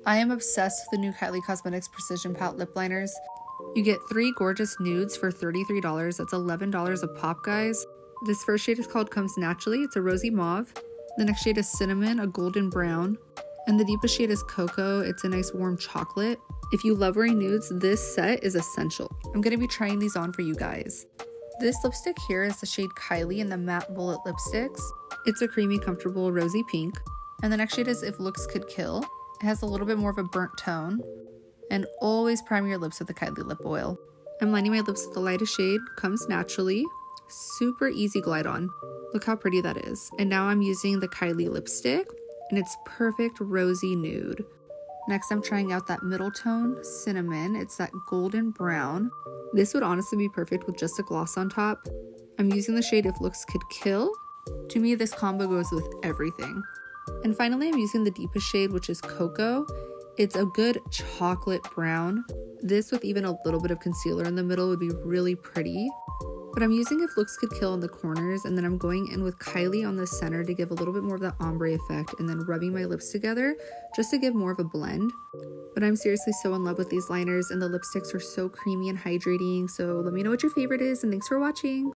I am obsessed with the new Kylie Cosmetics Precision Pout lip liners. You get 3 gorgeous nudes for $33. That's $11 a pop, guys. This first shade is called Comes Naturally. It's a rosy mauve. The next shade is Cinnamon, a golden brown. And the deepest shade is Cocoa. It's a nice warm chocolate. If you love wearing nudes, this set is essential. I'm going to be trying these on for you guys. This lipstick here is the shade Kylie in the matte bullet lipsticks. It's a creamy, comfortable rosy pink. And the next shade is If Looks Could Kill. It has a little bit more of a burnt tone. And always prime your lips with the Kylie lip oil. I'm lining my lips with the lightest shade, Comes Naturally. Super easy glide on. Look how pretty that is. And now I'm using the Kylie lipstick, and it's perfect rosy nude. Next, I'm trying out that middle tone, Cinnamon. It's that golden brown. This would honestly be perfect with just a gloss on top. I'm using the shade If Looks Could Kill. To me, this combo goes with everything. And finally, I'm using the deepest shade, which is Cocoa. It's a good chocolate brown. This with even a little bit of concealer in the middle would be really pretty. But I'm using If Looks Could Kill in the corners, and then I'm going in with Kylie on the center to give a little bit more of that ombre effect, and then rubbing my lips together just to give more of a blend. But I'm seriously so in love with these liners, and the lipsticks are so creamy and hydrating. So let me know what your favorite is, and thanks for watching.